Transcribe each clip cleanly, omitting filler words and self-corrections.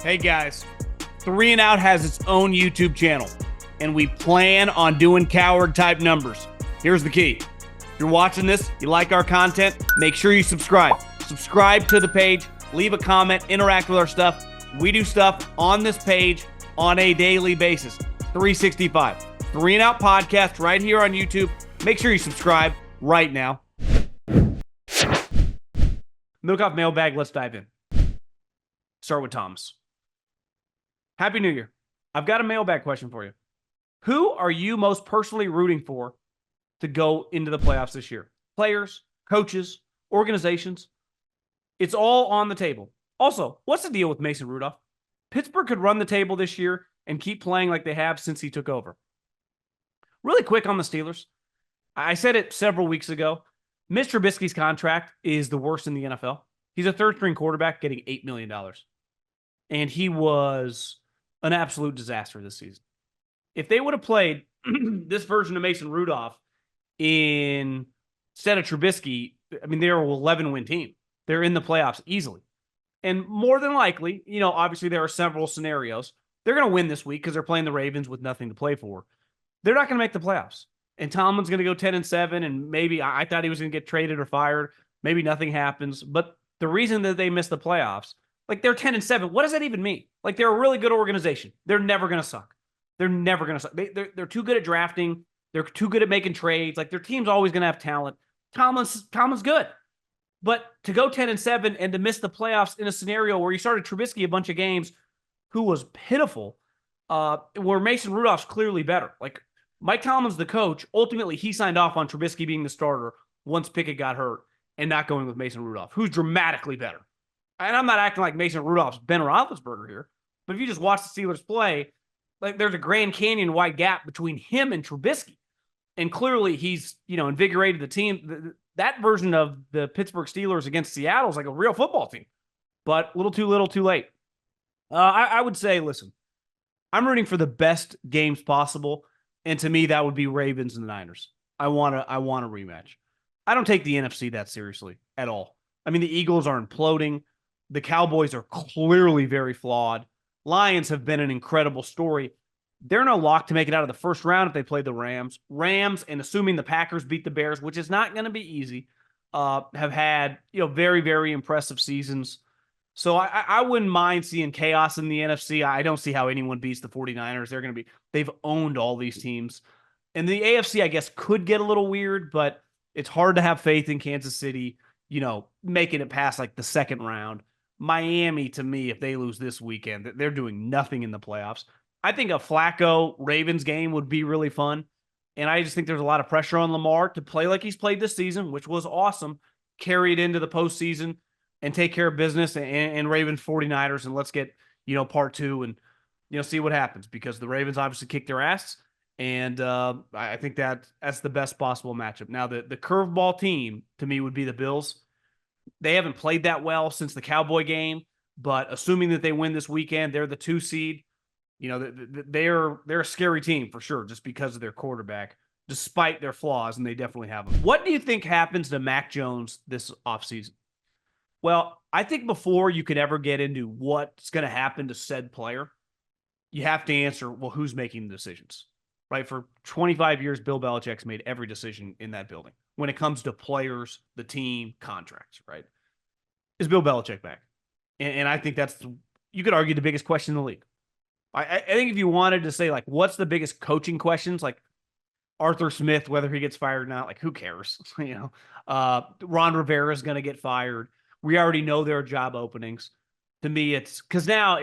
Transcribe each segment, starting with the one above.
Hey guys, Three and Out has its own YouTube channel, and we plan on doing coward type numbers. Here's the key. If you're watching this, you like our content, make sure you subscribe. Subscribe to the page, leave a comment, interact with our stuff. We do stuff on this page on a daily basis. 365. Three and Out podcast right here on YouTube. Make sure you subscribe right now. Middlekauff mailbag, let's dive in. Start with Thomas. Happy New Year. I've got a mailbag question for you. Who are you most personally rooting for to go into the playoffs this year? Players, coaches, organizations. It's all on the table. Also, what's the deal with Mason Rudolph? Pittsburgh could run the table this year and keep playing like they have since he took over. Really quick on the Steelers. I said it several weeks ago. Mitch Trubisky's contract is the worst in the NFL. He's a third-string quarterback getting $8 million. And he was an absolute disaster this season. If they would have played this version of Mason Rudolph instead of Trubisky, I mean, they're an 11-win team. They're in the playoffs easily. And more than likely, obviously there are several scenarios. They're going to win this week because they're playing the Ravens with nothing to play for. They're not going to make the playoffs. And Tomlin's going to go 10-7, and maybe I thought he was going to get traded or fired. Maybe nothing happens. But the reason that they missed the playoffs, they're 10-7. What does that even mean? They're a really good organization. They're never going to suck. They're never going to suck. They're too good at drafting. They're too good at making trades. Their team's always going to have talent. Tomlin's good. But to go 10-7 and to miss the playoffs in a scenario where you started Trubisky a bunch of games who was pitiful, where Mason Rudolph's clearly better. Mike Tomlin's the coach. Ultimately, he signed off on Trubisky being the starter once Pickett got hurt and not going with Mason Rudolph, who's dramatically better. And I'm not acting like Mason Rudolph's Ben Roethlisberger here, but if you just watch the Steelers play, there's a Grand Canyon-wide gap between him and Trubisky. And clearly he's, invigorated the team. That version of the Pittsburgh Steelers against Seattle is like a real football team, but a little too late. I would say, listen, I'm rooting for the best games possible. And to me, that would be Ravens and the Niners. I want a rematch. I don't take the NFC that seriously at all. I mean, the Eagles are imploding. The Cowboys are clearly very flawed. Lions have been an incredible story. They're no lock to make it out of the first round if they play the Rams. Rams, and assuming the Packers beat the Bears, which is not going to be easy, have had very, very impressive seasons. So I wouldn't mind seeing chaos in the NFC. I don't see how anyone beats the 49ers. They've owned all these teams. And the AFC, I guess, could get a little weird, but it's hard to have faith in Kansas City, making it past the second round. Miami, to me, if they lose this weekend, they're doing nothing in the playoffs. I think a Flacco-Ravens game would be really fun. And I just think there's a lot of pressure on Lamar to play like he's played this season, which was awesome, carry it into the postseason and take care of business and Ravens 49ers. And let's get, part two and, see what happens, because the Ravens obviously kicked their ass. And I think that's the best possible matchup. Now, the curveball team to me would be the Bills. They haven't played that well since the Cowboy game, but assuming that they win this weekend, they're the 2 seed. They're a scary team for sure, just because of their quarterback, despite their flaws, and they definitely have them. What do you think happens to Mac Jones this offseason? Well, I think before you could ever get into what's going to happen to said player, you have to answer, well, who's making the decisions, right? For 25 years, Bill Belichick's made every decision in that building when it comes to players, the team, contracts, right? Is Bill Belichick back? And I think you could argue, the biggest question in the league. I think if you wanted to say, what's the biggest coaching questions, Arthur Smith, whether he gets fired or not, who cares? Ron Rivera is going to get fired. We already know there are job openings. To me, it's because now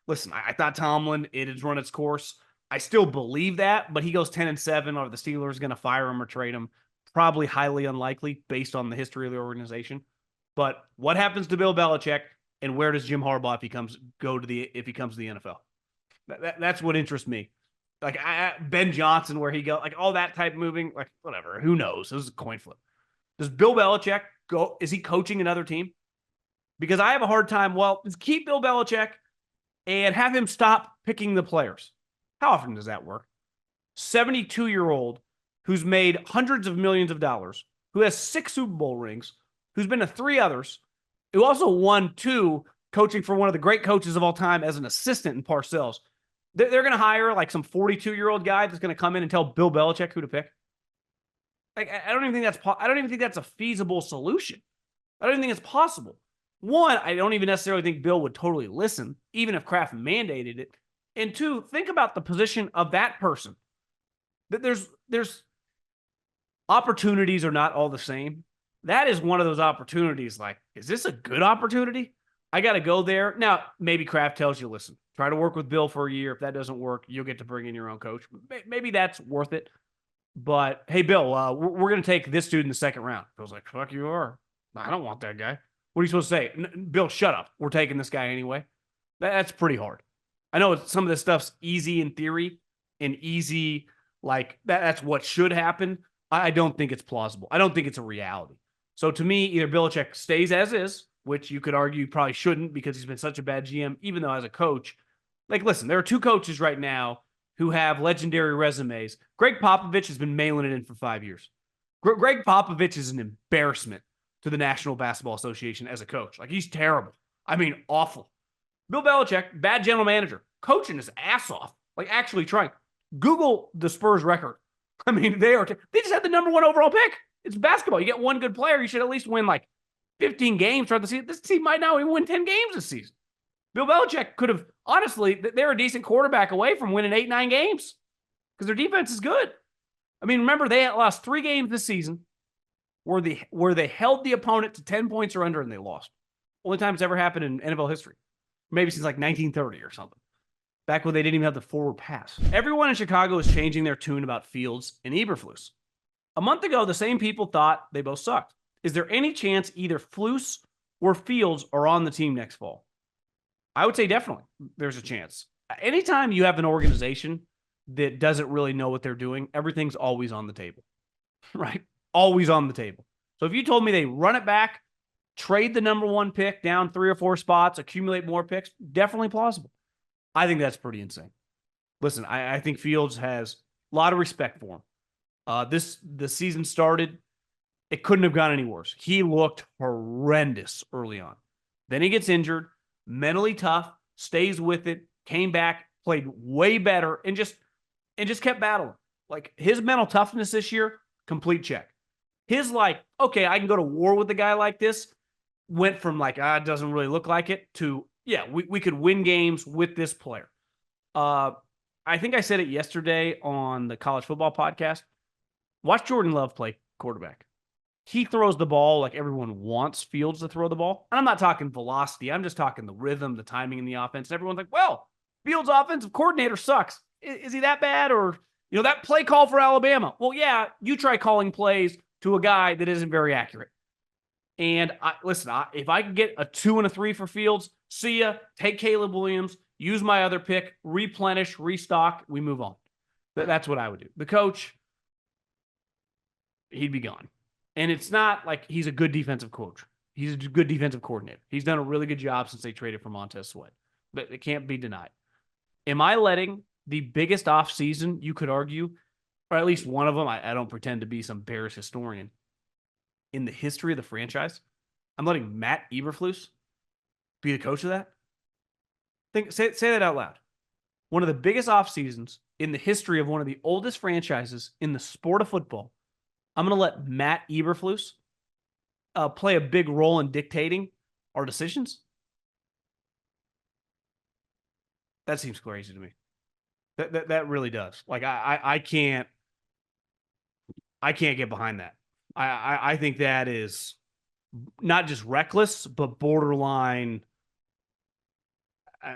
listen, I thought Tomlin, it has run its course. I still believe that, but he goes 10-7. Are the Steelers going to fire him or trade him? Probably highly unlikely based on the history of the organization. But what happens to Bill Belichick, and where does Jim Harbaugh if he comes to the NFL? That's what interests me. Ben Johnson, where he go, all that type moving, whatever. Who knows? This is a coin flip. Does Bill Belichick go? Is he coaching another team? Because I have a hard time. Well, keep Bill Belichick and have him stop picking the players. How often does that work? 72-year-old who's made hundreds of millions of dollars, who has 6 Super Bowl rings, who's been to 3 others, who also won 2 coaching for one of the great coaches of all time as an assistant in Parcells. They're going to hire like some 42-year-old guy that's going to come in and tell Bill Belichick who to pick. Like, I don't even think that's a feasible solution. I don't even think it's possible. One, I don't even necessarily think Bill would totally listen, even if Kraft mandated it. And two, think about the position of that person. There's opportunities are not all the same. That is one of those opportunities. Like, is this a good opportunity? I got to go there. Now, maybe Kraft tells you, listen, try to work with Bill for a year. If that doesn't work, you'll get to bring in your own coach. Maybe that's worth it. But, hey, Bill, we're going to take this dude in the second round. Bill's like, fuck you are. I don't want that guy. What are you supposed to say? Bill, shut up. We're taking this guy anyway. That's pretty hard. I know some of this stuff's easy in theory and easy, like that's what should happen. I don't think it's plausible. I don't think it's a reality. So to me, either Belichick stays as is, which you could argue probably shouldn't because he's been such a bad GM, even though as a coach, like, listen, there are two coaches right now who have legendary resumes. Greg Popovich has been mailing it in for 5 years. Greg Popovich is an embarrassment to the National Basketball Association as a coach. Like, he's terrible. I mean, awful. Bill Belichick, bad general manager, coaching his ass off, like actually trying. Google the Spurs record. I mean, they just had the number 1 overall pick. It's basketball. You get one good player, you should at least win like 15 games throughout the season. This team might not even win 10 games this season. Bill Belichick could have, honestly, they're a decent quarterback away from winning 8-9 games because their defense is good. I mean, remember, they had lost 3 games this season where they held the opponent to 10 points or under and they lost. Only time it's ever happened in NFL history. Maybe since like 1930 or something. Back when they didn't even have the forward pass. Everyone in Chicago is changing their tune about Fields and Eberflus. A month ago, the same people thought they both sucked. Is there any chance either Flus or Fields are on the team next fall? I would say definitely there's a chance. Anytime you have an organization that doesn't really know what they're doing, everything's always on the table, right? Always on the table. So if you told me they run it back, trade the number 1 pick down 3 or 4 spots, accumulate more picks, definitely plausible. I think that's pretty insane. Listen, I think Fields has a lot of respect for him. The season started, it couldn't have gone any worse. He looked horrendous early on. Then he gets injured, mentally tough, stays with it, came back, played way better, and just kept battling. Like, his mental toughness this year, complete check. His like, okay, I can go to war with a guy like this, went from like, it doesn't really look like it, to, yeah, we could win games with this player. I think I said it yesterday on the college football podcast. Watch Jordan Love play quarterback. He throws the ball like everyone wants Fields to throw the ball. And I'm not talking velocity. I'm just talking the rhythm, the timing in the offense. And everyone's like, well, Fields' offensive coordinator sucks. Is he that bad? Or, that play call for Alabama. Well, yeah, you try calling plays to a guy that isn't very accurate. And if I could get a 2 and a 3 for Fields, see ya, take Caleb Williams, use my other pick, replenish, restock, we move on. That's what I would do. The coach, he'd be gone. And it's not like he's a good defensive coach. He's a good defensive coordinator. He's done a really good job since they traded for Montez Sweat. But it can't be denied. Am I letting the biggest offseason, you could argue, or at least one of them, I don't pretend to be some Bears historian, in the history of the franchise, I'm letting Matt Eberflus be the coach of that? Say that out loud. One of the biggest off seasons in the history of one of the oldest franchises in the sport of football. I'm going to let Matt Eberflus play a big role in dictating our decisions. That seems crazy to me. That really does. Like, I can't get behind that. I think that is not just reckless, but borderline.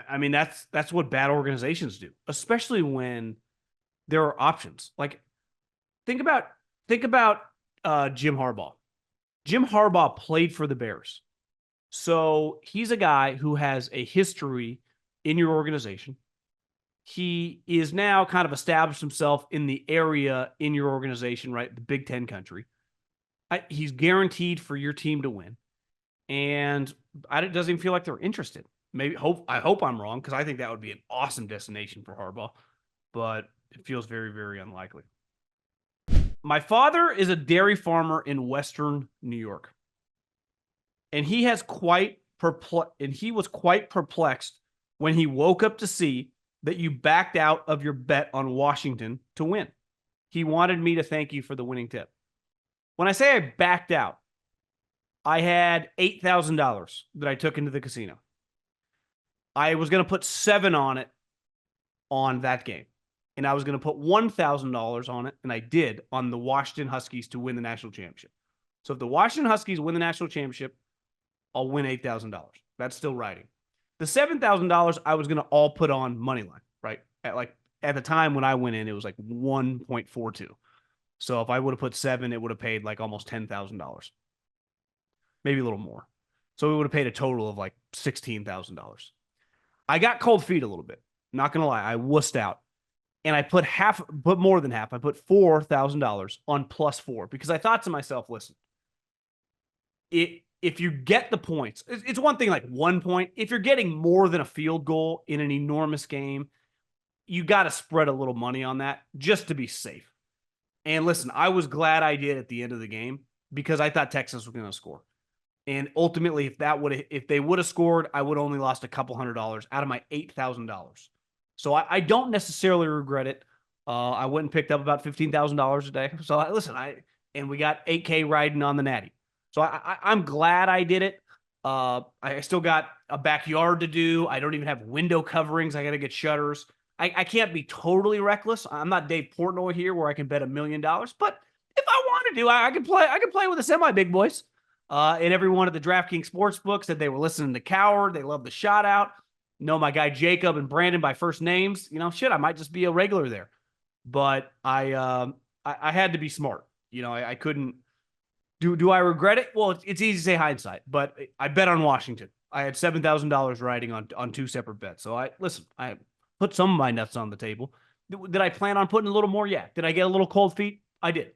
I mean, that's what bad organizations do, especially when there are options. Like, think about Jim Harbaugh. Jim Harbaugh played for the Bears. So he's a guy who has a history in your organization. He is now kind of established himself in the area in your organization, right? The Big Ten country. He's guaranteed for your team to win. And it doesn't even feel like they're interested. I hope I'm wrong, because I think that would be an awesome destination for Harbaugh. But it feels very, very unlikely. My father is a dairy farmer in Western New York. And he has quite quite perplexed when he woke up to see that you backed out of your bet on Washington to win. He wanted me to thank you for the winning tip. When I say I backed out, I had $8,000 that I took into the casino. I was going to put 7 on it on that game. And I was going to put $1,000 on it, and I did, on the Washington Huskies to win the national championship. So if the Washington Huskies win the national championship, I'll win $8,000. That's still riding. The $7,000 I was going to all put on money line, right? At the time when I went in, it was like 1.42. So if I would have put 7, it would have paid like almost $10,000, maybe a little more. So we would have paid a total of like $16,000. I got cold feet a little bit. Not going to lie. I wussed out. And I put more than half. I put $4,000 on +4 because I thought to myself, listen, if you get the points, it's one thing like 1 point. If you're getting more than a field goal in an enormous game, you got to spread a little money on that just to be safe. And listen, I was glad I did at the end of the game because I thought Texas was going to score. And ultimately, if they would have scored, I would have only lost a couple $100 out of my $8,000. So I don't necessarily regret it. I went and picked up about $15,000 a day. So and we got $8K riding on the natty. So I'm glad I did it. I still got a backyard to do. I don't even have window coverings. I got to get shutters. I can't be totally reckless. I'm not Dave Portnoy here where I can bet $1 million. But if I want to do, I can play. I can play with the semi-big boys. And everyone at the DraftKings Sportsbook said they were listening to Coward. They love the shout out. Know my guy Jacob and Brandon by first names. I might just be a regular there. But I had to be smart. I couldn't. Do I regret it? Well, it's easy to say hindsight, but I bet on Washington. I had $7,000 riding on 2 separate bets. So I put some of my nuts on the table. Did I plan on putting a little more? Yeah. Did I get a little cold feet? I did.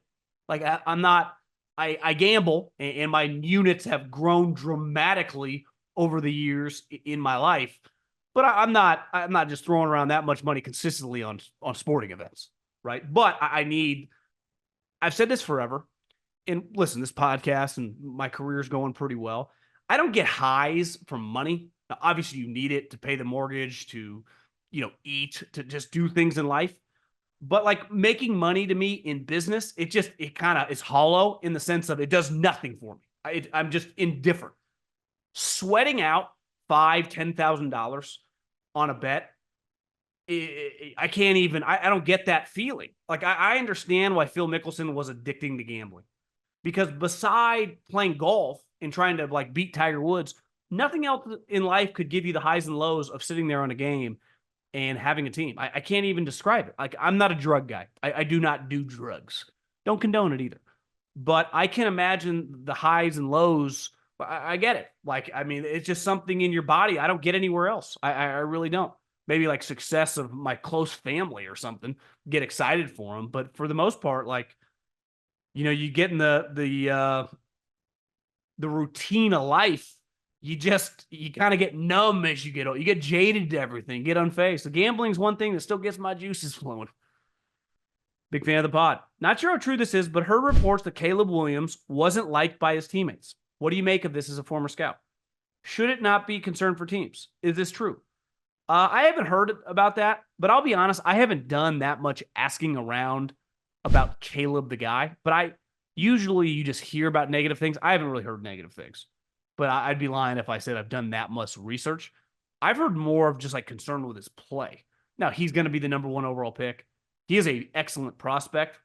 Like I'm not. I gamble, and my units have grown dramatically over the years in my life. But I'm not just throwing around that much money consistently on sporting events, right? But I've said this forever. And listen, this podcast and my career is going pretty well. I don't get highs from money. Now, obviously, you need it to pay the mortgage, to eat, to just do things in life. But like making money to me in business, it kind of is hollow in the sense of it does nothing for me. I'm just indifferent. Sweating out $5,000-$10,000 on a bet, I can't even. I don't get that feeling. Like I understand why Phil Mickelson was addicting to gambling, because beside playing golf and trying to like beat Tiger Woods, nothing else in life could give you the highs and lows of sitting there on a game and having a team. I can't even describe it. Like I'm not a drug guy. I do not do drugs. Don't condone it either. But I can imagine the highs and lows. I get it. Like, I mean, it's just something in your body I don't get anywhere else. I really don't. Maybe like success of my close family or something, get excited for them. But for the most part, like, you get in the routine of life. You kind of get numb as you get old. You get jaded to everything, get unfazed. So gambling's one thing that still gets my juices flowing. Big fan of the pod. Not sure how true this is, but heard reports that Caleb Williams wasn't liked by his teammates. What do you make of this as a former scout? Should it not be concern for teams? Is this true? I haven't heard about that, but I'll be honest, I haven't done that much asking around about Caleb the guy. But usually you just hear about negative things. I haven't really heard negative things. But I'd be lying if I said I've done that much research. I've heard more of just like concern with his play. Now, he's going to be the number 1 overall pick. He is an excellent prospect.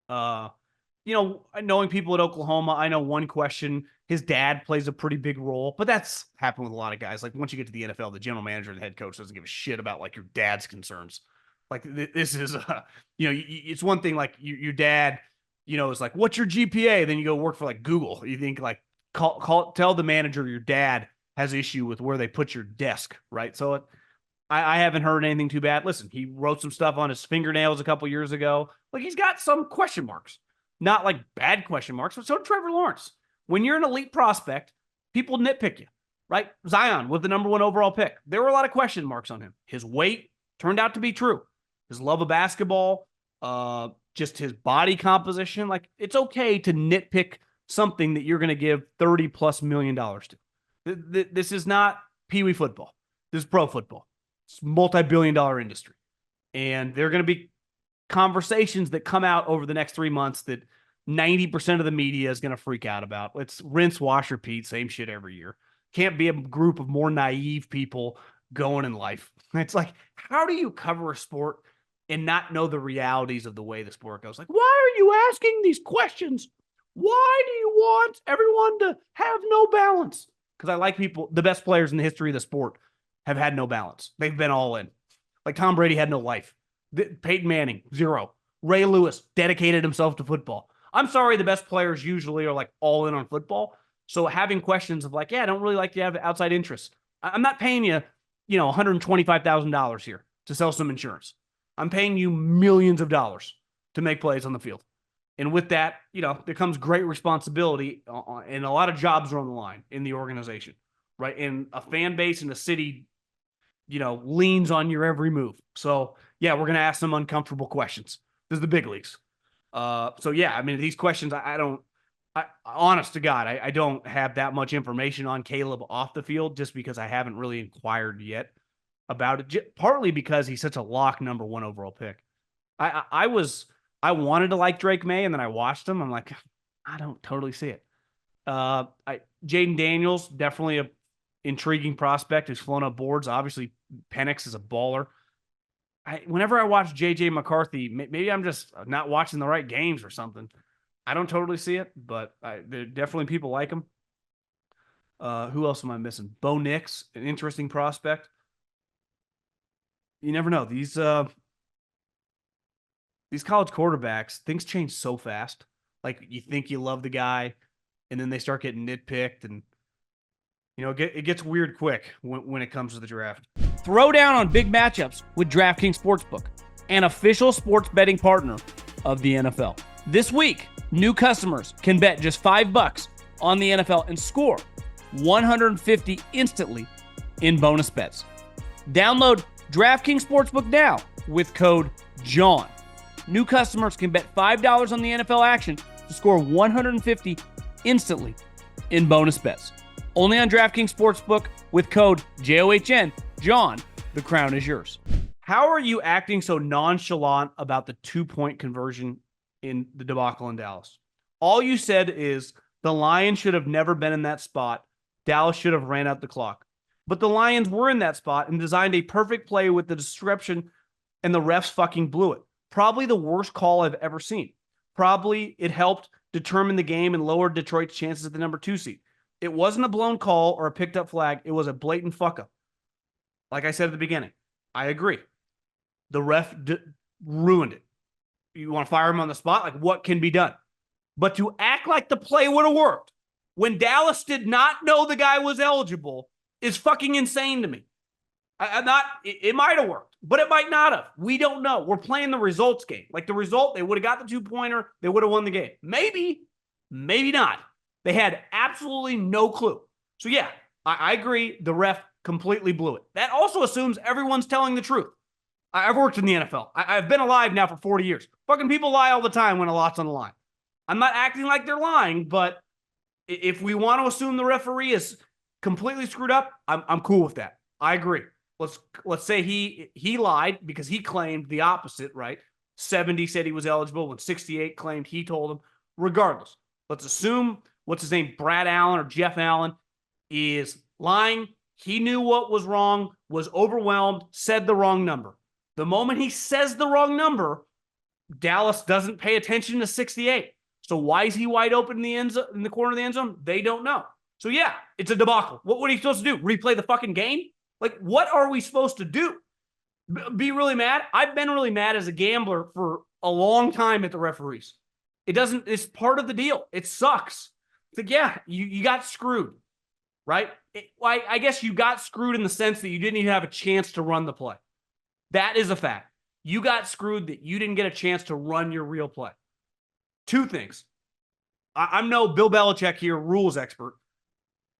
Knowing people at Oklahoma, I know one question, his dad plays a pretty big role, but that's happened with a lot of guys. Like once you get to the NFL, the general manager and the head coach doesn't give a shit about like your dad's concerns. Like this is, it's one thing like your dad, is like, what's your GPA? Then you go work for like Google. You think like, tell the manager your dad has issue with where they put your desk, right? So I haven't heard anything too bad. Listen, he wrote some stuff on his fingernails a couple years ago. Like he's got some question marks, not like bad question marks, but so did Trevor Lawrence. When you're an elite prospect, people nitpick you, right? Zion with the number 1 overall pick. There were a lot of question marks on him. His weight turned out to be true. His love of basketball, just his body composition. Like it's okay to nitpick something that you're going to give $30+ million to. This is not peewee football. This is pro football. It's a multi-billion-dollar industry. And there are going to be conversations that come out over the next 3 months that 90% of the media is going to freak out about. Let's rinse, wash, repeat, same shit every year. Can't be a group of more naive people going in life. It's like, how do you cover a sport and not know the realities of the way the sport goes? Like, why are you asking these questions? Why do you want everyone to have no balance? Because I like people, the best players in the history of the sport have had no balance. They've been all in. Like Tom Brady had no life. Peyton Manning, 0. Ray Lewis dedicated himself to football. I'm sorry, the best players usually are like all in on football. So having questions of like, yeah, I don't really like to have outside interests. I'm not paying you, $125,000 here to sell some insurance. I'm paying you millions of dollars to make plays on the field. And with that, there comes great responsibility, and a lot of jobs are on the line in the organization, right? And a fan base in a city, leans on your every move. So yeah, we're going to ask some uncomfortable questions. This is the big leagues. So yeah, I mean, these questions, honest to God, I don't have that much information on Caleb off the field just because I haven't really inquired yet about it. Partly because he's such a lock number 1 overall pick. I wanted to like Drake May, and then I watched him. I'm like, I don't totally see it. Jaden Daniels, definitely a intriguing prospect who's flown up boards. Obviously, Penix is a baller. Whenever I watch JJ McCarthy, maybe I'm just not watching the right games or something. I don't totally see it, but there definitely people like him. Who else am I missing? Bo Nix, an interesting prospect. You never know. These college quarterbacks, things change so fast. Like, you think you love the guy, and then they start getting nitpicked, and it gets weird quick when it comes to the draft. Throw down on big matchups with DraftKings Sportsbook, an official sports betting partner of the NFL. This week, new customers can bet just $5 on the NFL and score $150 instantly in bonus bets. Download DraftKings Sportsbook now with code JOHN. New customers can bet $5 on the NFL action to score $150 instantly in bonus bets. Only on DraftKings Sportsbook with code JOHN. John, the crown is yours. How are you acting so nonchalant about the 2-point conversion in the debacle in Dallas? All you said is the Lions should have never been in that spot. Dallas should have ran out the clock. But the Lions were in that spot and designed a perfect play with the disruption, and the refs fucking blew it. Probably the worst call I've ever seen. Probably it helped determine the game and lowered Detroit's chances at the number 2 seed. It wasn't a blown call or a picked up flag. It was a blatant fuck up. Like I said at the beginning, I agree. The ref ruined it. You want to fire him on the spot? Like, what can be done? But to act like the play would have worked when Dallas did not know the guy was eligible is fucking insane to me. It might have worked, but it might not have. We don't know. We're playing the results game. Like, the result, they would have got the 2-pointer. They would have won the game. Maybe not. They had absolutely no clue. So yeah, I agree. The ref completely blew it. That also assumes everyone's telling the truth. I've worked in the NFL. I've been alive now for 40 years. Fucking people lie all the time when a lot's on the line. I'm not acting like they're lying, but if we want to assume the referee is completely screwed up, I'm cool with that. I agree. Let's say he lied because he claimed the opposite, right? 70 said he was eligible when 68 claimed he told him. Regardless, let's assume, what's his name, Brad Allen or Jeff Allen is lying. He knew what was wrong, was overwhelmed, said the wrong number. The moment he says the wrong number, Dallas doesn't pay attention to 68. So why is he wide open in the corner of the end zone? They don't know. So yeah, it's a debacle. What are you supposed to do? Replay the fucking game? Like, what are we supposed to do? Be really mad? I've been really mad as a gambler for a long time at the referees. It's part of the deal. It sucks. It's like, yeah, you got screwed, right? I guess you got screwed in the sense that you didn't even have a chance to run the play. That is a fact. You got screwed that you didn't get a chance to run your real play. 2 things. I'm no Bill Belichick here, rules expert.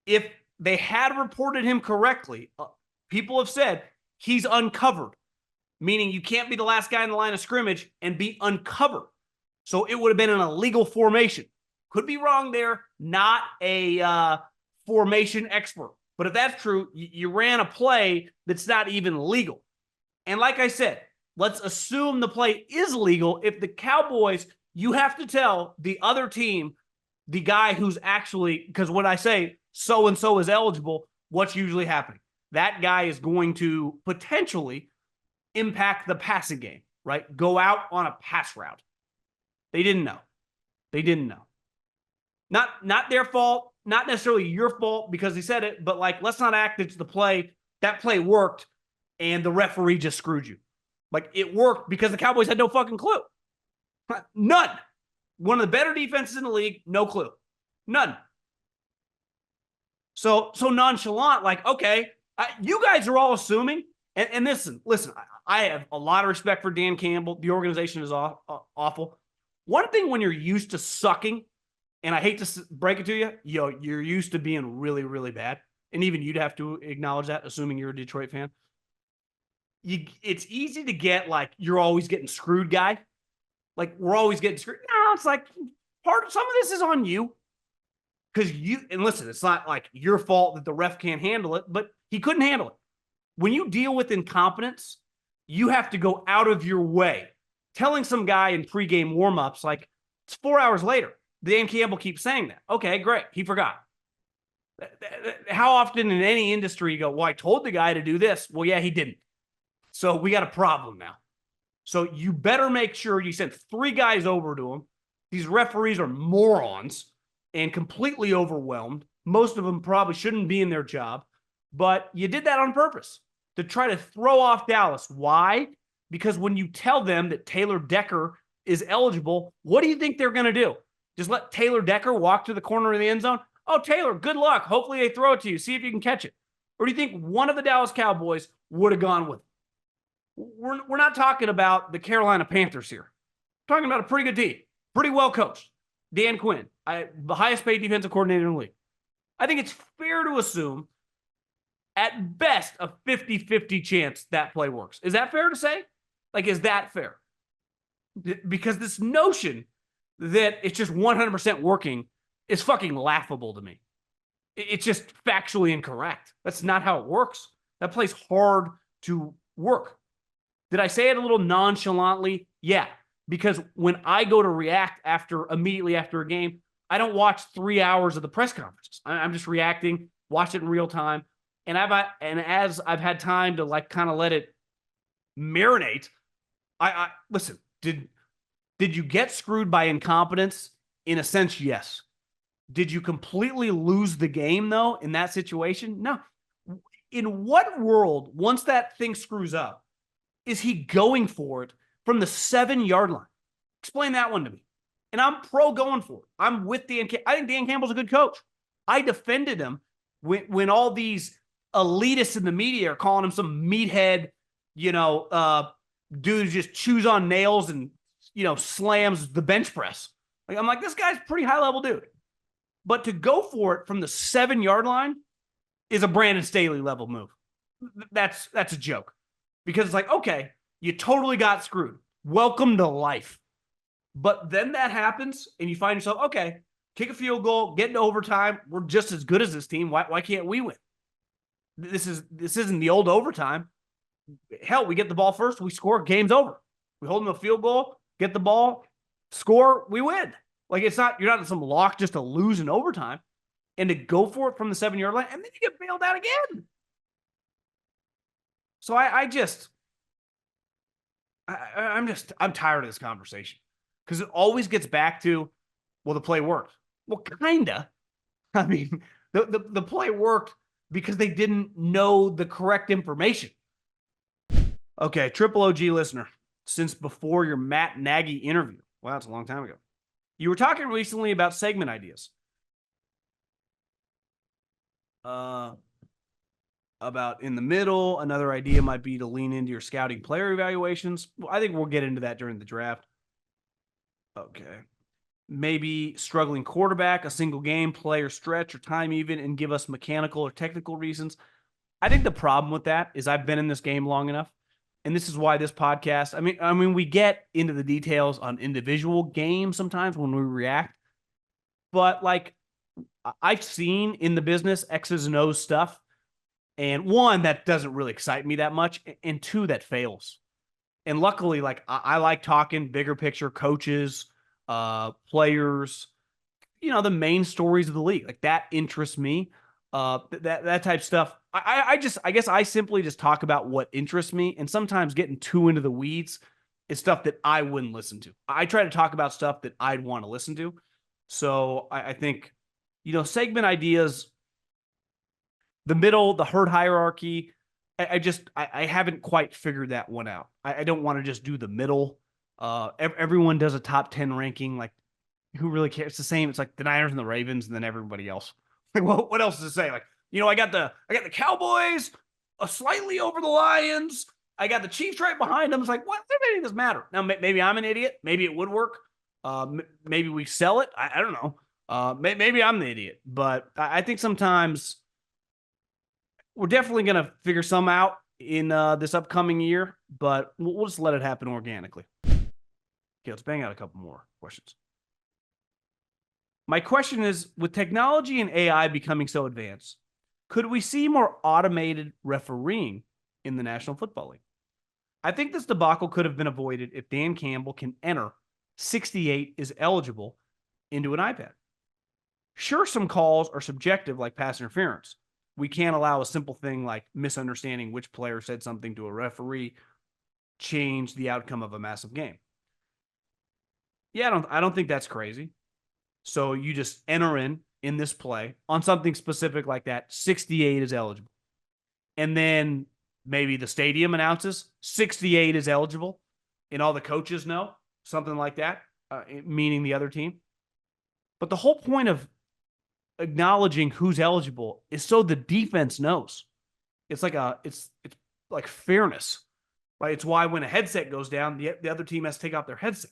If they had reported him correctly, people have said he's uncovered, meaning you can't be the last guy in the line of scrimmage and be uncovered. So it would have been an illegal formation. Could be wrong there. Not a formation expert. But if that's true, you ran a play that's not even legal. And like I said, let's assume the play is legal. If the Cowboys, you have to tell the other team, the guy who's actually, because when I say so-and-so is eligible, what's usually happening? That guy is going to potentially impact the passing game, right? Go out on a pass route. They didn't know. They didn't know. Not their fault, not necessarily your fault because he said it, but like, let's not act it's the play. That play worked and the referee just screwed you. Like, it worked because the Cowboys had no fucking clue. None. One of the better defenses in the league, no clue. None. So nonchalant, like, okay, you guys are all assuming, and listen, I have a lot of respect for Dan Campbell. The organization is awful. One thing when you're used to sucking, and I hate to break it to you, you're used to being really, really bad. And even you'd have to acknowledge that, assuming you're a Detroit fan. It's easy to get like, you're always getting screwed, guy. Like, we're always getting screwed. No, it's like some of this is on you. Because and listen, it's not like your fault that the ref can't handle it, but he couldn't handle it. When you deal with incompetence, you have to go out of your way. Telling some guy in pregame warmups, like, it's 4 hours later. Dan Campbell keeps saying that. Okay, great. He forgot. How often in any industry you go, well, I told the guy to do this. Well, yeah, he didn't. So we got a problem now. So you better make sure you send 3 guys over to him. These referees are morons and completely overwhelmed. Most of them probably shouldn't be in their job. But you did that on purpose to try to throw off Dallas. Why? Because when you tell them that Taylor Decker is eligible, what do you think they're going to do? Just let Taylor Decker walk to the corner of the end zone? Oh, Taylor, good luck. Hopefully they throw it to you. See if you can catch it. Or do you think one of the Dallas Cowboys would have gone with it? We're not talking about the Carolina Panthers here. We're talking about a pretty good team. Pretty well coached. Dan Quinn, the highest paid defensive coordinator in the league. I think it's fair to assume, at best, a 50-50 chance that play works. Is that fair to say? Like, is that fair? Because this notion that it's just 100% working is fucking laughable to me. It's just factually incorrect. That's not how it works. That play's hard to work. Did I say it a little nonchalantly? Yeah, because when I go to react immediately after a game, I don't watch 3 hours of the press conferences. I'm just reacting, watch it in real time. And as I've had time to like kind of let it marinate, I listen, did you get screwed by incompetence? In a sense, yes. Did you completely lose the game, though, in that situation? No. In what world, once that thing screws up, is he going for it from the 7-yard line? Explain that one to me. And I'm pro going for it. I'm with Dan Campbell. I think Dan Campbell's a good coach. I defended him when all these elitists in the media are calling him some meathead, dude who just chews on nails and, slams the bench press. Like, I'm like, this guy's a pretty high-level dude. But to go for it from the 7-yard line is a Brandon Staley level move. That's a joke. Because it's like, okay, you totally got screwed. Welcome to life. But then that happens, and you find yourself, okay, kick a field goal, get into overtime. We're just as good as this team. Why can't we win? This isn't the old overtime. Hell, we get the ball first, we score, game's over. We hold them a field goal, get the ball, score, we win. Like, you're not in some lock just to lose in overtime and to go for it from the 7-yard line, and then you get bailed out again. So I'm tired of this conversation because it always gets back to, well, the play worked. Well, kinda. I mean, the play worked because they didn't know the correct information. Okay, Triple OG listener, since before your Matt Nagy interview. Wow, that's a long time ago. You were talking recently about segment ideas. About in the middle, another idea might be to lean into your scouting player evaluations. Well, I think we'll get into that during the draft. Okay. Maybe struggling quarterback, a single game, play or stretch or time even, and give us mechanical or technical reasons. I think the problem with that is I've been in this game long enough. And this is why this podcast, I mean, we get into the details on individual games sometimes when we react. But like I've seen in the business X's and O's stuff. And one, that doesn't really excite me that much. And two, that fails. And luckily, like I like talking bigger picture, coaches, players, the main stories of the league. Like that interests me. That type of stuff. I guess I simply just talk about what interests me. And sometimes getting too into the weeds is stuff that I wouldn't listen to. I try to talk about stuff that I'd want to listen to. So I think, segment ideas, the middle, the herd hierarchy, I haven't quite figured that one out. I don't want to just do the middle. Everyone does a top 10 ranking. Like, who really cares? It's the same. It's like the Niners and the Ravens and then everybody else. Like, what else does it say? Like, I got the Cowboys slightly over the Lions. I got the Chiefs right behind them. It's like, what? Maybe does matter. Now, maybe I'm an idiot. Maybe it would work. Maybe we sell it. I don't know. Maybe I'm the idiot. But I think sometimes we're definitely going to figure some out in this upcoming year, but we'll just let it happen organically. Okay, let's bang out a couple more questions. My question is, with technology and AI becoming so advanced, could we see more automated refereeing in the National Football League? I think this debacle could have been avoided if Dan Campbell can enter 68 is eligible into an iPad. Sure, some calls are subjective, like pass interference. We can't allow a simple thing like misunderstanding which player said something to a referee change the outcome of a massive game. Yeah, I don't think that's crazy. So you just enter in this play on something specific like that, 68 is eligible. And then maybe the stadium announces 68 is eligible and all the coaches know, something like that, meaning the other team. But the whole point of acknowledging who's eligible is so the defense knows. It's like it's like fairness, right? It's why when a headset goes down, the other team has to take out their headset.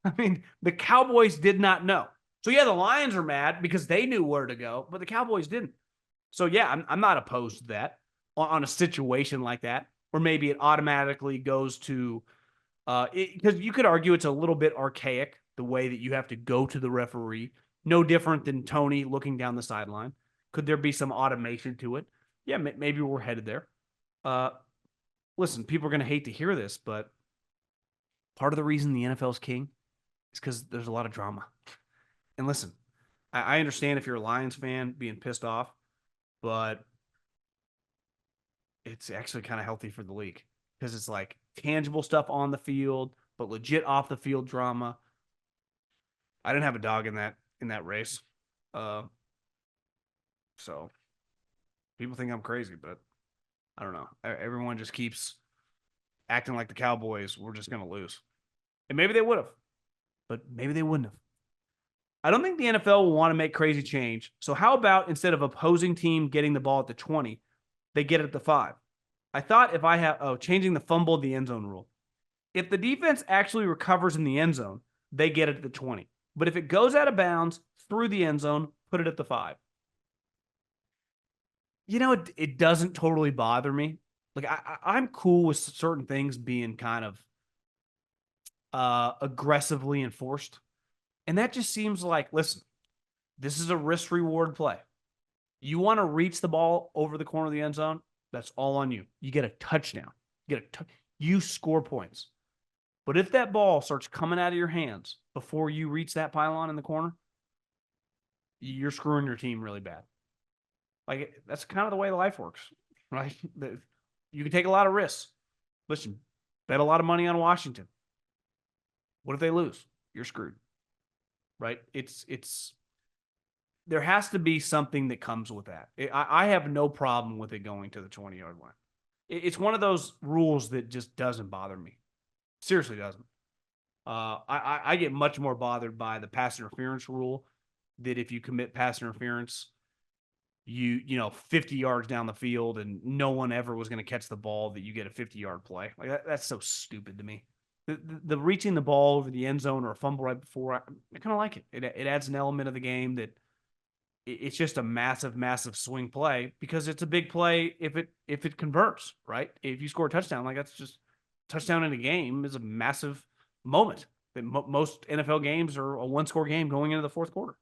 I mean, the Cowboys did not know. So yeah, the Lions are mad because they knew where to go, but the Cowboys didn't. So yeah, I'm not opposed to that on a situation like that, or maybe it automatically goes to because you could argue it's a little bit archaic, the way that you have to go to the referee. No different than Tony looking down the sideline. Could there be some automation to it? Yeah, maybe we're headed there. Listen, people are going to hate to hear this, but part of the reason the NFL is king is because there's a lot of drama. And listen, I understand if you're a Lions fan being pissed off, but it's actually kind of healthy for the league because it's like tangible stuff on the field, but legit off the field drama. I didn't have a dog in that race. So people think I'm crazy, but I don't know. Everyone just keeps acting like the Cowboys were just going to lose. And maybe they would have, but maybe they wouldn't have. I don't think the NFL will want to make crazy change. So how about instead of opposing team getting the ball at the 20, they get it at the 5? I thought if I have changing the fumble the end zone rule. If the defense actually recovers in the end zone, they get it at the 20. But if it goes out of bounds through the end zone, put it at the 5. It doesn't totally bother me. Like I'm cool with certain things being kind of aggressively enforced. And that just seems like, listen, this is a risk reward play. You want to reach the ball over the corner of the end zone, that's all on you. You get a touchdown. You score points. But if that ball starts coming out of your hands before you reach that pylon in the corner, you're screwing your team really bad. Like, that's kind of the way life works, right? You can take a lot of risks. Listen, bet a lot of money on Washington. What if they lose? You're screwed, right? There has to be something that comes with that. I have no problem with it going to the 20-yard line. It's one of those rules that just doesn't bother me. Seriously doesn't. I get much more bothered by the pass interference rule, that if you commit pass interference, you 50 yards down the field and no one ever was going to catch the ball, that you get a 50-yard play. Like that's so stupid to me. The reaching the ball over the end zone or a fumble right before, I kind of like it. It adds an element of the game that it's just a massive, massive swing play because it's a big play if it converts, right? If you score a touchdown, like that's just touchdown in a game is a massive moment. Most NFL games are a one-score game going into the fourth quarter.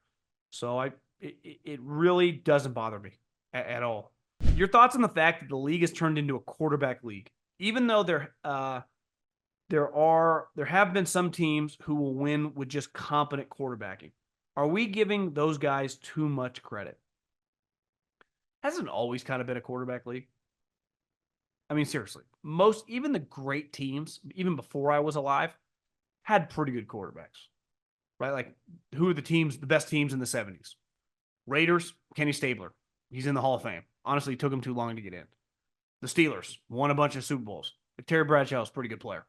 So it really doesn't bother me at all. Your thoughts on the fact that the league has turned into a quarterback league, even though there have been some teams who will win with just competent quarterbacking. Are we giving those guys too much credit? Hasn't always kind of been a quarterback league. I mean, seriously, even the great teams, even before I was alive, had pretty good quarterbacks, right? Like, who are the best teams in the 70s? Raiders, Kenny Stabler. He's in the Hall of Fame. Honestly, it took him too long to get in. The Steelers won a bunch of Super Bowls. Terry Bradshaw's a pretty good player.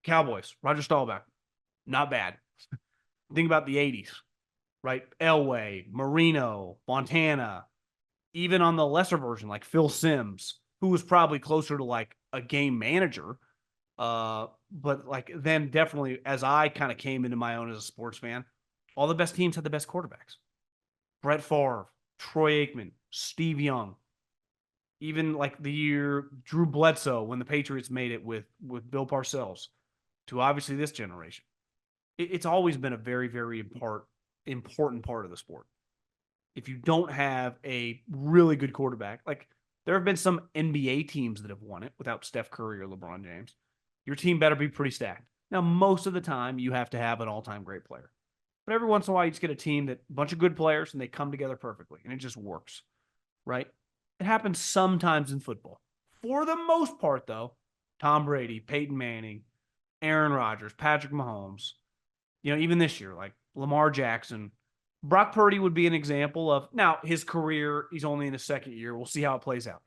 Cowboys, Roger Staubach, not bad. Think about the 80s, right? Elway, Marino, Montana, even on the lesser version, like Phil Simms, who was probably closer to like a game manager. But like then definitely as I kind of came into my own as a sports fan, all the best teams had the best quarterbacks. Brett Favre, Troy Aikman, Steve Young, even like the year Drew Bledsoe when the Patriots made it with Bill Parcells to obviously this generation. It's always been a very, very important part of the sport. If you don't have a really good quarterback, like there have been some NBA teams that have won it without Steph Curry or LeBron James, your team better be pretty stacked. Now, most of the time, you have to have an all-time great player. But every once in a while, you just get a team that a bunch of good players and they come together perfectly and it just works, right? It happens sometimes in football. For the most part, though, Tom Brady, Peyton Manning, Aaron Rodgers, Patrick Mahomes, even this year, like Lamar Jackson, Brock Purdy would be an example of, now his career, he's only in his second year. We'll see how it plays out.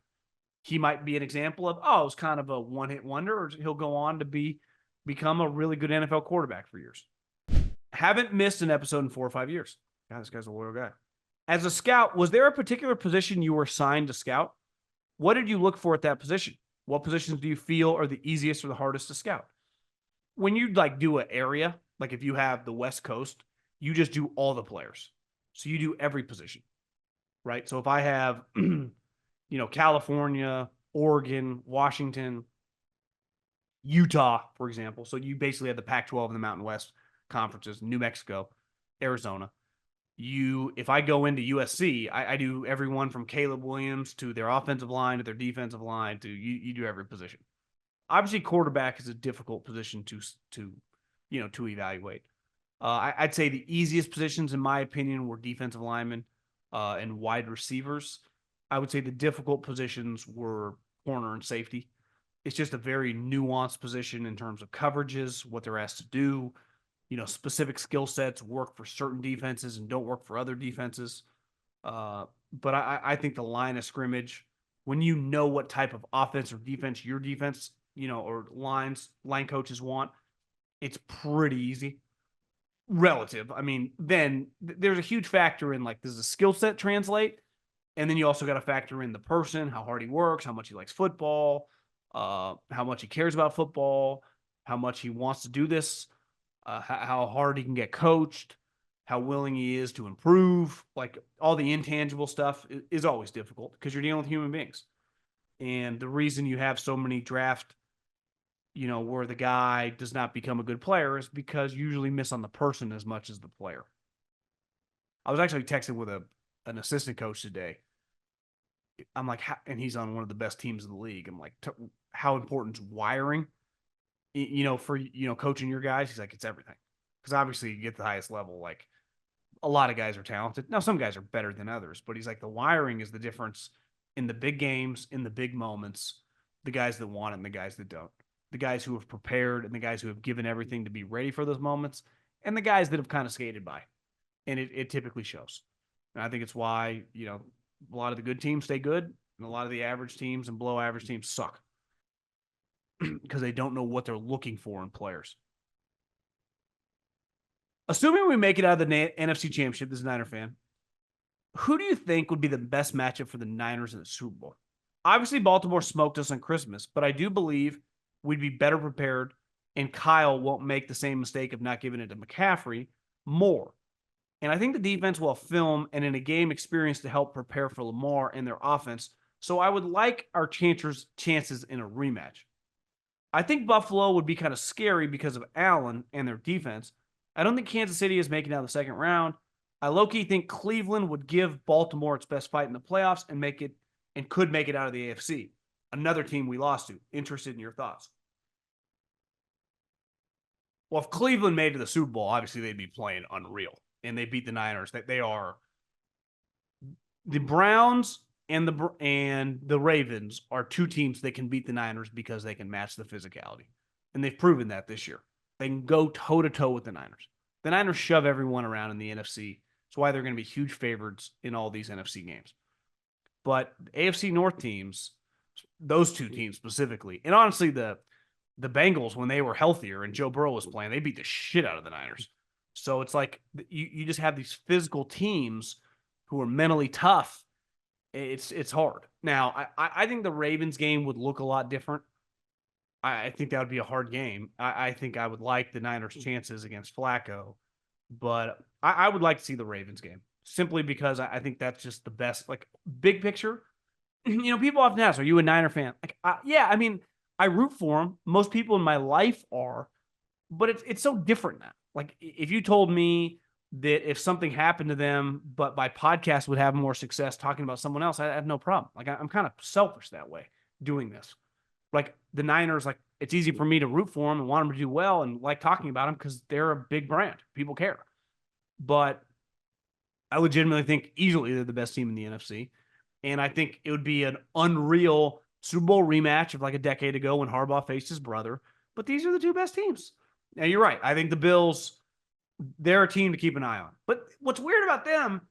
He might be an example of, it was kind of a one-hit wonder, or he'll go on to become a really good NFL quarterback for years. Haven't missed an episode in 4 or 5 years. God, this guy's a loyal guy. As a scout, was there a particular position you were assigned to scout? What did you look for at that position? What positions do you feel are the easiest or the hardest to scout? When you like do an area, like if you have the West Coast, you just do all the players. So you do every position, right? So if I have, California, Oregon, Washington, Utah, for example. So you basically have the Pac-12 and the Mountain West conferences, New Mexico, Arizona. If I go into USC, I do everyone from Caleb Williams to their offensive line to their defensive line to you do every position. Obviously, quarterback is a difficult position to evaluate. I'd say the easiest positions, in my opinion, were defensive linemen and wide receivers. I would say the difficult positions were corner and safety. It's just a very nuanced position in terms of coverages, what they're asked to do. Specific skill sets work for certain defenses and don't work for other defenses. But I think the line of scrimmage, when you know what type of offense or defense your defense, or line coaches want, it's pretty easy. Relative. I mean, then there's a huge factor in like, does the skill set translate? And then you also got to factor in the person, how hard he works, how much he likes football, how much he cares about football, how much he wants to do this, how hard he can get coached, how willing he is to improve. Like all the intangible stuff is always difficult because you're dealing with human beings. And the reason you have so many draft, where the guy does not become a good player is because you usually miss on the person as much as the player. I was actually texting with an assistant coach today. I'm like, and he's on one of the best teams in the league. I'm like, how important is wiring? For coaching your guys. He's like, it's everything. Because obviously you get the highest level. Like a lot of guys are talented. Now some guys are better than others, but he's like, the wiring is the difference in the big games, in the big moments. The guys that want it and the guys that don't. The guys who have prepared and the guys who have given everything to be ready for those moments, and the guys that have kind of skated by. And it typically shows. And I think it's why, a lot of the good teams stay good and a lot of the average teams and below average teams suck because they don't know what they're looking for in players. Assuming we make it out of the NFC Championship, this is a Niner fan, who do you think would be the best matchup for the Niners in the Super Bowl? Obviously, Baltimore smoked us on Christmas, but I do believe we'd be better prepared, and Kyle won't make the same mistake of not giving it to McCaffrey more. And I think the defense will have film and in a game experience to help prepare for Lamar and their offense. So I would like our chances in a rematch. I think Buffalo would be kind of scary because of Allen and their defense. I don't think Kansas City is making out the second round. I low-key think Cleveland would give Baltimore its best fight in the playoffs and could make it out of the AFC. Another team we lost to. Interested in your thoughts? Well, if Cleveland made it to the Super Bowl, obviously they'd be playing unreal, and they beat the Niners. They are the Browns and the Ravens are two teams that can beat the Niners because they can match the physicality, and they've proven that this year. They can go toe to toe with the Niners. The Niners shove everyone around in the NFC. That's why they're going to be huge favorites in all these NFC games. But the AFC North teams, those two teams specifically, and honestly the Bengals, when they were healthier and Joe Burrow was playing, they beat the shit out of the Niners. So it's like you just have these physical teams who are mentally tough. It's hard. Now, I think the Ravens game would look a lot different. I think that would be a hard game. I think I would like the Niners' chances against Flacco, but I would like to see the Ravens game simply because I think that's just the best, like, big picture. People often ask, are you a Niner fan? Like, yeah, I mean, I root for them. Most people in my life are, but it's so different now. Like, if you told me that if something happened to them, but my podcast would have more success talking about someone else, I have no problem. Like, I'm kind of selfish that way doing this. Like the Niners, like it's easy for me to root for them and want them to do well and like talking about them because they're a big brand. People care. But I legitimately think easily they're the best team in the NFC. And I think it would be an unreal Super Bowl rematch of like a decade ago when Harbaugh faced his brother. But these are the two best teams. Now, you're right. I think the Bills, they're a team to keep an eye on. But what's weird about them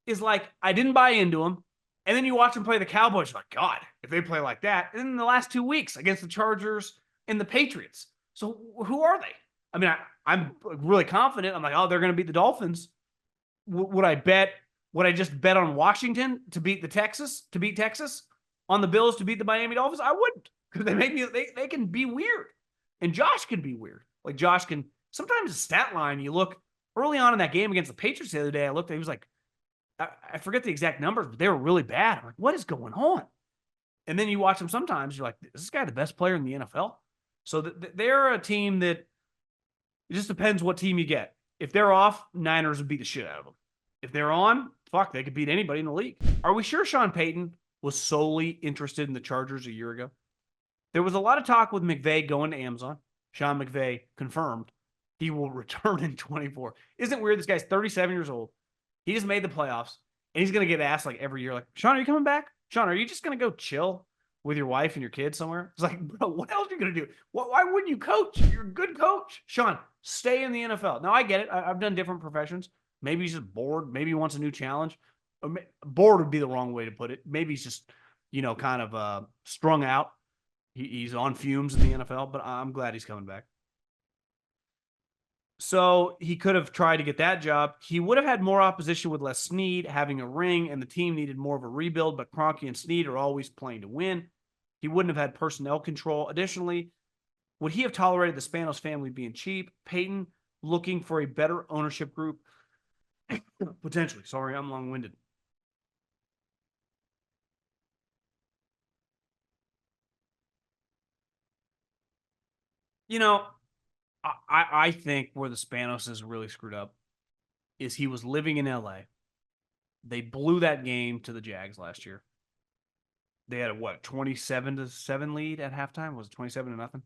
is like I didn't buy into them. And then you watch them play the Cowboys, you're like, God, if they play like that. And then in the last 2 weeks against the Chargers and the Patriots. So who are they? I mean, I'm really confident. I'm like, oh, they're going to beat the Dolphins. Would I just bet on Washington to beat Texas on the Bills to beat the Miami Dolphins? I wouldn't, because they can be weird. And Josh can be weird. Like Josh can, sometimes the stat line, you look early on in that game against the Patriots the other day, I looked, he was like, I forget the exact numbers, but they were really bad. I'm like, what is going on? And then you watch them sometimes, you're like, is this guy the best player in the NFL? So they're a team that it just depends what team you get. If they're off, Niners would beat the shit out of them. If they're on, fuck, they could beat anybody in the league. Are we sure Sean Payton was solely interested in the Chargers a year ago? There was a lot of talk with McVay going to Amazon. Sean McVay confirmed he will return in 24. Isn't it weird? This guy's 37 years old. He just made the playoffs, and he's going to get asked like every year, like, Sean, are you coming back? Sean, are you just going to go chill with your wife and your kids somewhere? It's like, bro, what else are you going to do? Why wouldn't you coach? You're a good coach. Sean, stay in the NFL. Now, I get it. I've done different professions. Maybe he's just bored. Maybe he wants a new challenge. Bored would be the wrong way to put it. Maybe he's just, kind of strung out. He's on fumes in the NFL, but I'm glad he's coming back. So he could have tried to get that job. He would have had more opposition with Les Snead having a ring, and the team needed more of a rebuild, but Kroenke and Snead are always playing to win. He wouldn't have had personnel control. Additionally, would he have tolerated the Spanos family being cheap? Payton looking for a better ownership group? Potentially. Sorry, I'm long-winded. I think where the Spanos is really screwed up is he was living in LA. They blew that game to the Jags last year. They had a 27-7 lead at halftime? Was it 27-0?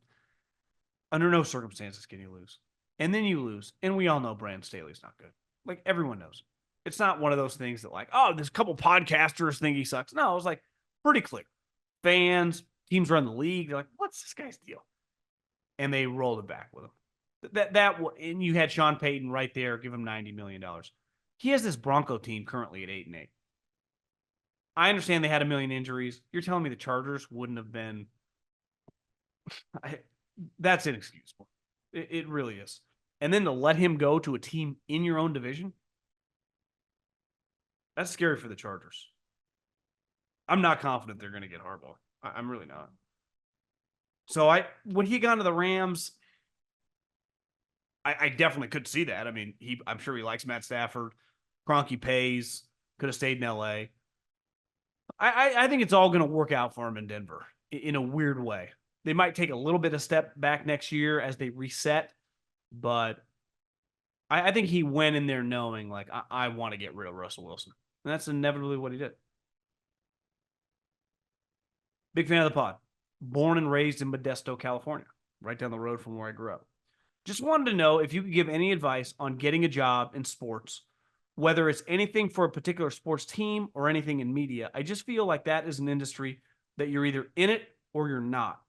Under no circumstances can you lose. And then you lose. And we all know Brandon Staley's not good. Like, everyone knows. It's not one of those things that like, oh, there's a couple podcasters think he sucks. No, it was like pretty clear. Fans, teams around the league, they're like, what's this guy's deal? And they rolled it back with him. And you had Sean Payton right there, give him $90 million. He has this Bronco team currently at 8-8. I understand they had a million injuries. You're telling me the Chargers wouldn't have been? That's inexcusable. It really is. And then to let him go to a team in your own division, that's scary for the Chargers. I'm not confident they're going to get Harbaugh. I'm really not. So when he got to the Rams, I definitely could see that. I mean, I'm sure he likes Matt Stafford. Kroenke pays. Could have stayed in L.A. I think it's all going to work out for him in Denver in a weird way. They might take a little bit of step back next year as they reset, but I think he went in there knowing, like, I want to get rid of Russell Wilson. And that's inevitably what he did. Big fan of the pod. Born and raised in Modesto, California, right down the road from where I grew up. Just wanted to know if you could give any advice on getting a job in sports, whether it's anything for a particular sports team or anything in media. I just feel like that is an industry that you're either in it or you're not.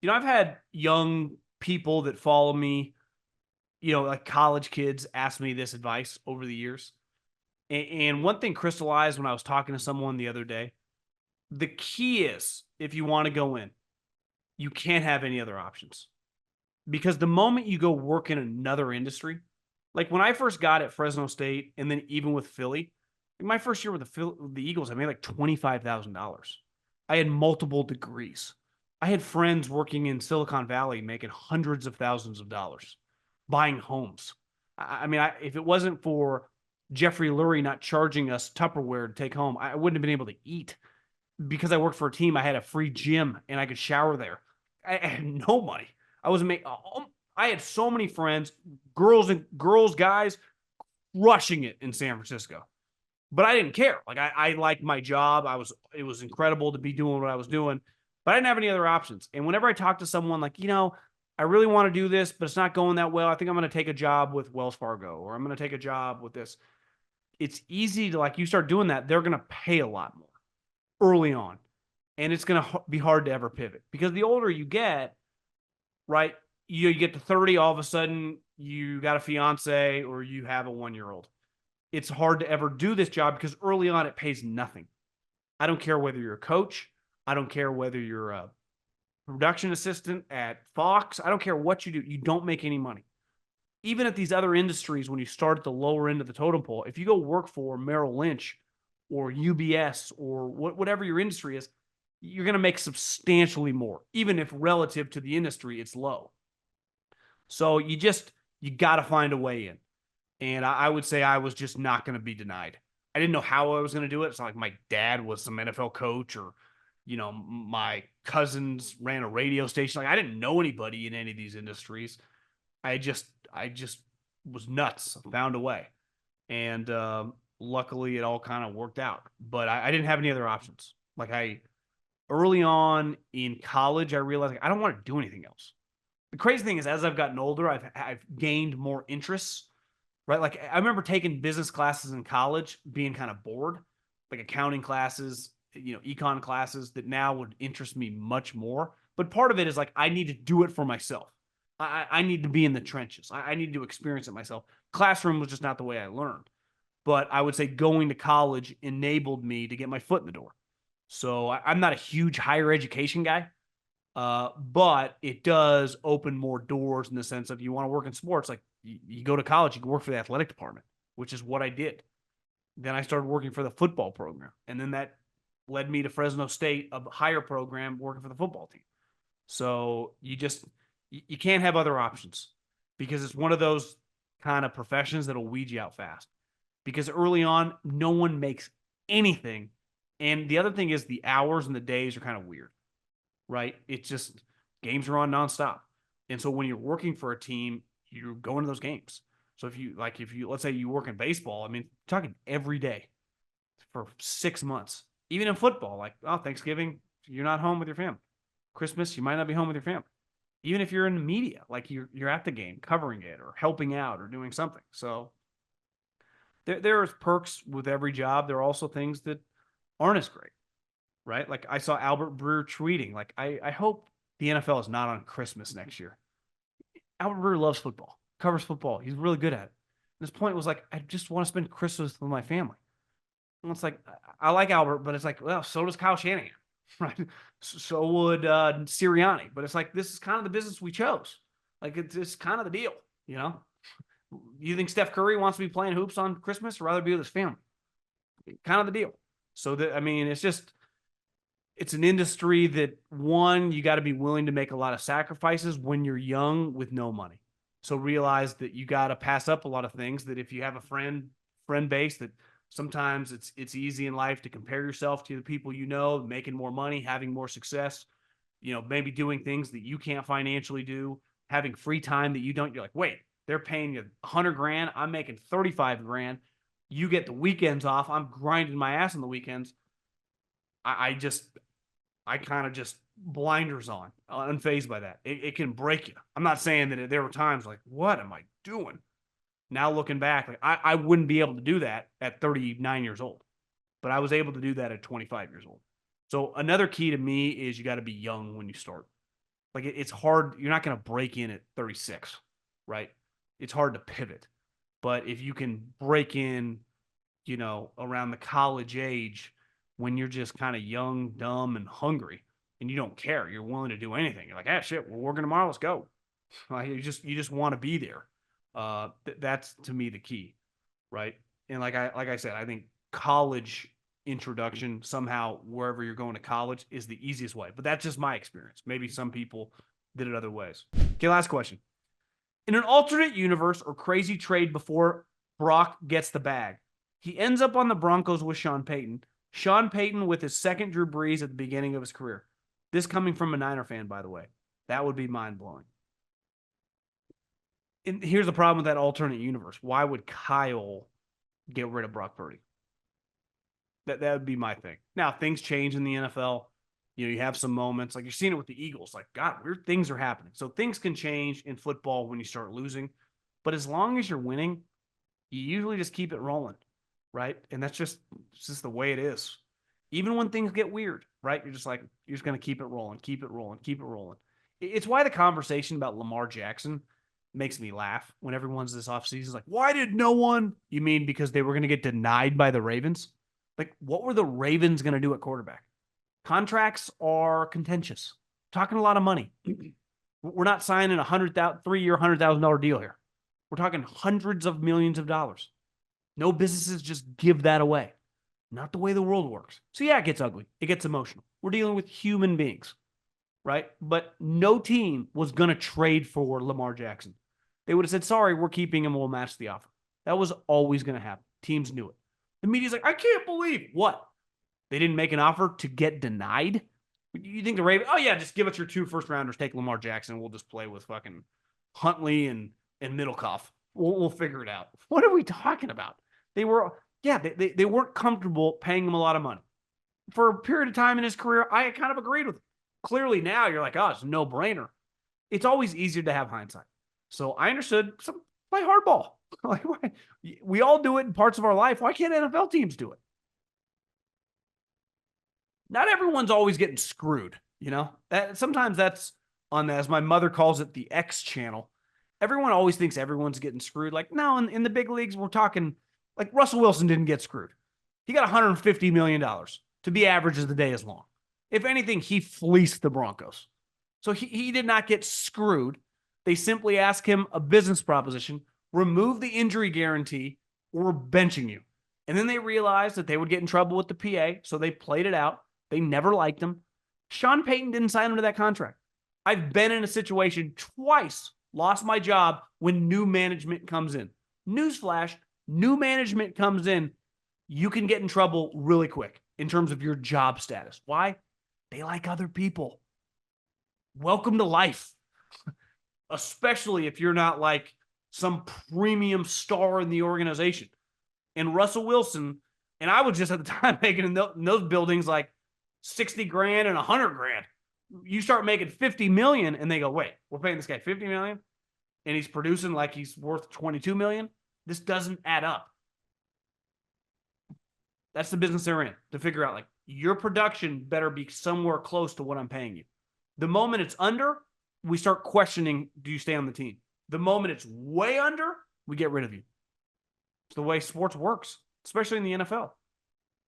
I've had young people that follow me, like college kids, ask me this advice over the years. And one thing crystallized when I was talking to someone the other day, the key is, if you want to go in, you can't have any other options. Because the moment you go work in another industry, like when I first got at Fresno State and then even with Philly, my first year with the Eagles, I made like $25,000. I had multiple degrees. I had friends working in Silicon Valley making hundreds of thousands of dollars, buying homes. If it wasn't for Jeffrey Lurie not charging us Tupperware to take home, I wouldn't have been able to eat. Because I worked for a team, I had a free gym and I could shower there. I had no money. I had so many friends, girls, guys, crushing it in San Francisco. But I didn't care. Like I liked my job. It was incredible to be doing what I was doing, but I didn't have any other options. And whenever I talk to someone like, I really want to do this, but it's not going that well. I think I'm going to take a job with Wells Fargo, or I'm going to take a job with this. It's easy to, like, you start doing that, they're going to pay a lot more early on. And it's going to be hard to ever pivot, because the older you get, right, you get to 30, all of a sudden you got a fiance or you have a 1-year-old. It's hard to ever do this job because early on it pays nothing. I don't care whether you're a coach. I don't care whether you're a production assistant at Fox. I don't care what you do. You don't make any money. Even at these other industries, when you start at the lower end of the totem pole, if you go work for Merrill Lynch or UBS or whatever your industry is, you're going to make substantially more, even if relative to the industry, it's low. So you got to find a way in. And I would say I was just not going to be denied. I didn't know how I was going to do it. It's not like my dad was some NFL coach, or, my cousins ran a radio station. Like, I didn't know anybody in any of these industries. I just was nuts. I found a way. And luckily it all kind of worked out. But I didn't have any other options. Like, early on in college, I realized, like, I don't want to do anything else. The crazy thing is, as I've gotten older, I've gained more interests, right? Like, I remember taking business classes in college, being kind of bored, like accounting classes, econ classes that now would interest me much more. But part of it is, like, I need to do it for myself. I need to be in the trenches. I need to experience it myself. Classroom was just not the way I learned. But I would say going to college enabled me to get my foot in the door. So I'm not a huge higher education guy, but it does open more doors in the sense of, you want to work in sports, like you go to college, you can work for the athletic department, which is what I did. Then I started working for the football program, and then that led me to Fresno State, a higher program, working for the football team. So you can't have other options, because it's one of those kind of professions that'll weed you out fast. Because early on, no one makes anything. And the other thing is, the hours and the days are kind of weird, right? It's just, games are on nonstop. And so when you're working for a team, you're going to those games. So if you let's say you work in baseball, talking every day for 6 months. Even in football, like, Thanksgiving, you're not home with your family. Christmas, you might not be home with your family. Even if you're in the media, like you're at the game, covering it or helping out or doing something. So there's perks with every job. There are also things that aren't as great, right? Like, I saw Albert Breer tweeting, like, I hope the NFL is not on Christmas next year. Albert Breer loves football, covers football. He's really good at it. And his point was, like, I just want to spend Christmas with my family. And it's like, I like Albert, but it's like, well, so does Kyle Shanahan, right? So would Sirianni. But it's like, this is kind of the business we chose. Like, it's kind of the deal, You think Steph Curry wants to be playing hoops on Christmas, or rather be with his family? Kind of the deal. So it's an industry that, one, you got to be willing to make a lot of sacrifices when you're young with no money. So realize that you got to pass up a lot of things, that if you have a friend base, that sometimes it's easy in life to compare yourself to the people, making more money, having more success. maybe doing things that you can't financially do, having free time that you don't. You're like, wait, they're paying you $100,000. I'm making $35,000. You get the weekends off. I'm grinding my ass on the weekends. I kind of just blinders on, unfazed by that. It can break you. I'm not saying that there were times like, what am I doing? Now looking back, like I wouldn't be able to do that at 39 years old, but I was able to do that at 25 years old. So another key to me is you got to be young when you start. Like it's hard. You're not going to break in at 36, right? It's hard to pivot. But if you can break in, around the college age when you're just kind of young, dumb, and hungry, and you don't care, you're willing to do anything. You're like, ah, shit, we're working tomorrow. Let's go. You just want to be there. That's to me the key, right? And like I said, I think college introduction somehow wherever you're going to college is the easiest way. But that's just my experience. Maybe some people did it other ways. Okay, last question. In an alternate universe or crazy trade before Brock gets the bag, he ends up on the Broncos with Sean Payton. Sean Payton with his second Drew Brees at the beginning of his career. This coming from a Niner fan, by the way. That would be mind-blowing. And here's the problem with that alternate universe. Why would Kyle get rid of Brock Purdy? That would be my thing. Now, things change in the NFL. You have some moments. Like you're seeing it with the Eagles. Like, God, weird things are happening. So things can change in football when you start losing. But as long as you're winning, you usually just keep it rolling, right? And it's just the way it is. Even when things get weird, right? You're just going to keep it rolling, keep it rolling, keep it rolling. It's why the conversation about Lamar Jackson makes me laugh when everyone's this offseason like, why did no one? You mean because they were going to get denied by the Ravens? Like, what were the Ravens going to do at quarterback? Contracts are contentious. Talking a lot of money. We're not signing a 3-year, $100,000 deal here. We're talking hundreds of millions of dollars. No businesses just give that away. Not the way the world works. So yeah, it gets ugly. It gets emotional. We're dealing with human beings, right? But no team was going to trade for Lamar Jackson. They would have said, sorry, we're keeping him. We'll match the offer. That was always going to happen. Teams knew it. The media's like, I can't believe what? They didn't make an offer to get denied? You think the Ravens, oh yeah, just give us your 2 first-rounders, take Lamar Jackson, we'll just play with fucking Huntley and Middlekauff. We'll figure it out. What are we talking about? They weren't comfortable paying him a lot of money. For a period of time in his career, I kind of agreed with him. Clearly now you're like, oh, it's a no-brainer. It's always easier to have hindsight. So I understood, play hardball. We all do it in parts of our life. Why can't NFL teams do it? Not everyone's always getting screwed, sometimes that's on, as my mother calls it, the X channel. Everyone always thinks everyone's getting screwed. Like, no, in the big leagues, we're talking like Russell Wilson didn't get screwed. He got $150 million to be average as the day is long. If anything, he fleeced the Broncos. So he did not get screwed. They simply asked him a business proposition, remove the injury guarantee, or we're benching you. And then they realized that they would get in trouble with the PA, so they played it out. They never liked him. Sean Payton didn't sign into that contract. I've been in a situation twice, lost my job when new management comes in. Newsflash, new management comes in, you can get in trouble really quick in terms of your job status. Why? They like other people. Welcome to life. Especially if you're not like some premium star in the organization. And Russell Wilson, and I was just at the time making in those buildings like 60 grand and 100 grand. You start making 50 million and they go, wait, we're paying this guy 50 million and he's producing like he's worth 22 million. This doesn't add up. That's the business they're in, to figure out like your production better be somewhere close to what I'm paying you. The moment it's under, we start questioning, do you stay on the team? The moment it's way under, we get rid of you. It's the way sports works, especially in the NFL.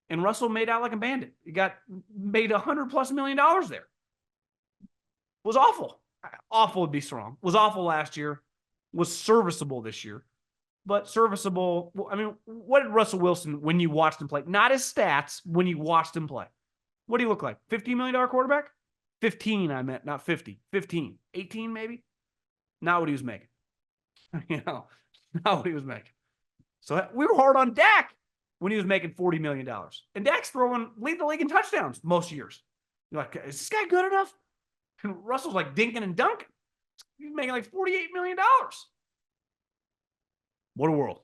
And Russell made out like a bandit. He made $100+ million there. It was awful. Awful would be strong. Was awful last year. Was serviceable this year. But serviceable, I mean, what did Russell Wilson, when you watched him play? Not his stats, when you watched him play. What do you look like? $15 million quarterback? 15, I meant, not 50. 15. 18 maybe? Not what he was making. Not what he was making. So we were hard on Dak when he was making $40 million. And Dak's lead the league in touchdowns most years. You're like, is this guy good enough? And Russell's like dinking and dunking. He's making like $48 million. What a world.